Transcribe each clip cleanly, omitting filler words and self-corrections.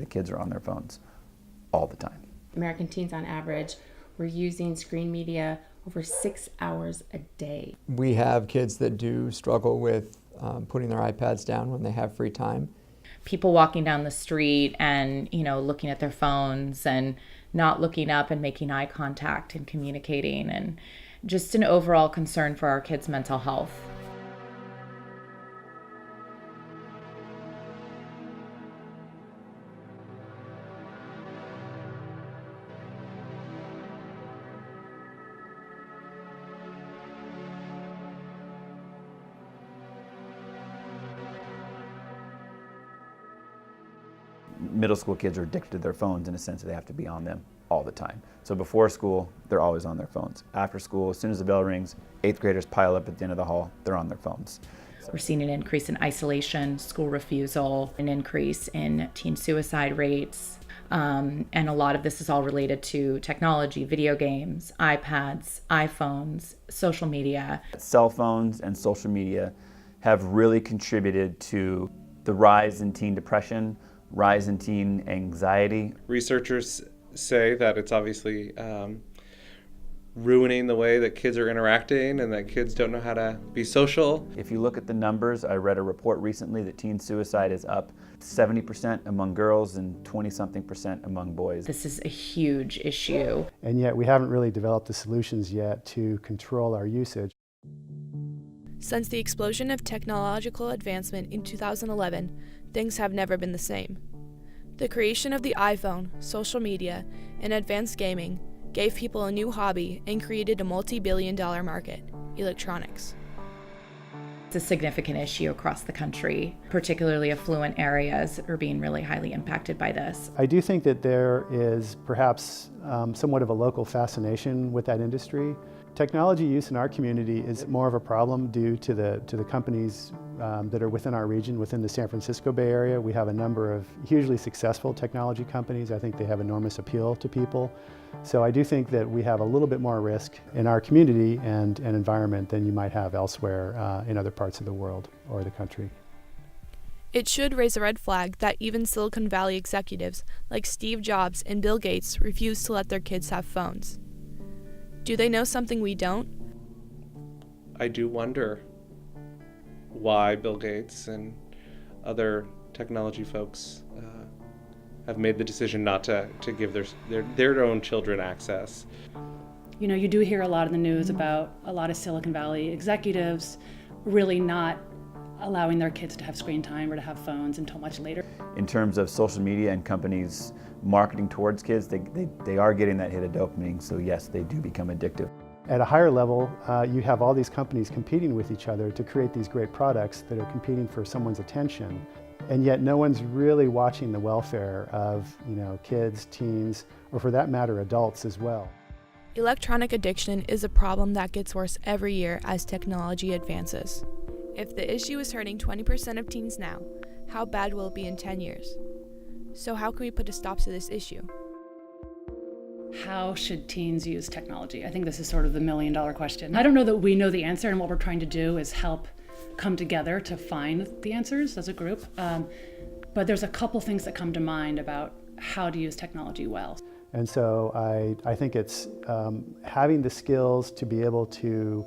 The kids are on their phones all the time. American teens on average were using screen media over 6 hours a day. We have kids that do struggle with putting their iPads down when they have free time. People walking down the street and, looking at their phones and not looking up and making eye contact and communicating, and just an overall concern for our kids' mental health. Middle school kids are addicted to their phones in a sense that they have to be on them all the time. So before school, they're always on their phones. After school, as soon as the bell rings, 8th graders pile up at the end of the hall, they're on their phones. We're seeing an increase in isolation, school refusal, an increase in teen suicide rates. And a lot of this is all related to technology, video games, iPads, iPhones, social media. Cell phones and social media have really contributed to the rise in teen depression, rise in teen anxiety. Researchers say that it's obviously ruining the way that kids are interacting and that kids don't know how to be social. If you look at the numbers, I read a report recently that teen suicide is up 70% among girls and 20-something% among boys. This is a huge issue. And yet we haven't really developed the solutions yet to control our usage. Since the explosion of technological advancement in 2011, things have never been the same. The creation of the iPhone, social media, and advanced gaming gave people a new hobby and created a multi-billion-dollar market, electronics. It's a significant issue across the country, particularly affluent areas are being really highly impacted by this. I do think that there is perhaps somewhat of a local fascination with that industry. Technology use in our community is more of a problem due to the companies that are within our region, within the San Francisco Bay Area. We have a number of hugely successful technology companies. I think they have enormous appeal to people. So I do think that we have a little bit more risk in our community and environment than you might have elsewhere in other parts of the world or the country. It should raise a red flag that even Silicon Valley executives like Steve Jobs and Bill Gates refuse to let their kids have phones. Do they know something we don't? I do wonder why Bill Gates and other technology folks have made the decision not to give their own children access. You do hear a lot in the news about a lot of Silicon Valley executives really not allowing their kids to have screen time or to have phones until much later. In terms of social media and companies marketing towards kids, they are getting that hit of dopamine, so yes, they do become addictive. At a higher level, you have all these companies competing with each other to create these great products that are competing for someone's attention. And yet no one's really watching the welfare of kids, teens, or for that matter, adults as well. Electronic addiction is a problem that gets worse every year as technology advances. If the issue is hurting 20% of teens now, how bad will it be in 10 years? So how can we put a stop to this issue? How should teens use technology? I think this is sort of the million-dollar question. I don't know that we know the answer, and what we're trying to do is help come together to find the answers as a group. But there's a couple things that come to mind about how to use technology well. And so I think it's having the skills to be able to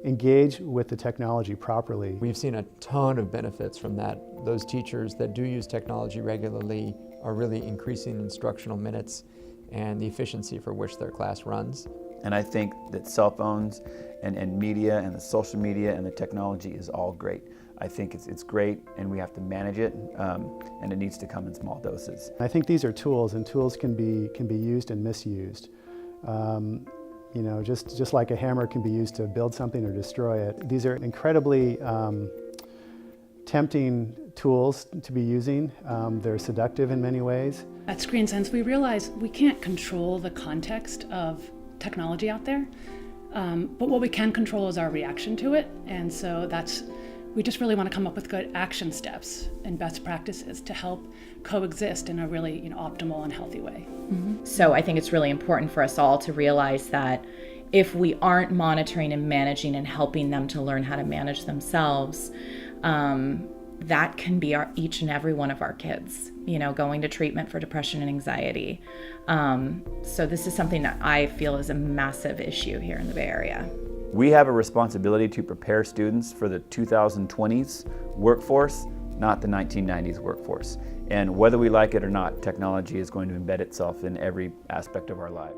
engage with the technology properly. We've seen a ton of benefits from that. Those teachers that do use technology regularly are really increasing instructional minutes and the efficiency for which their class runs. And I think that cell phones and media and the social media and the technology is all great. I think it's great, and we have to manage it, and it needs to come in small doses. I think these are tools, and tools can be used and misused. Just like a hammer can be used to build something or destroy it. These are incredibly tempting tools to be using. They're seductive in many ways. At Screen Sense, we realize we can't control the context of technology out there, but what we can control is our reaction to it, and so we just really want to come up with good action steps and best practices to help coexist in a really optimal and healthy way. Mm-hmm. So I think it's really important for us all to realize that if we aren't monitoring and managing and helping them to learn how to manage themselves, that can be each and every one of our kids, going to treatment for depression and anxiety. So this is something that I feel is a massive issue here in the Bay Area. We have a responsibility to prepare students for the 2020s workforce, not the 1990s workforce. And whether we like it or not, technology is going to embed itself in every aspect of our lives.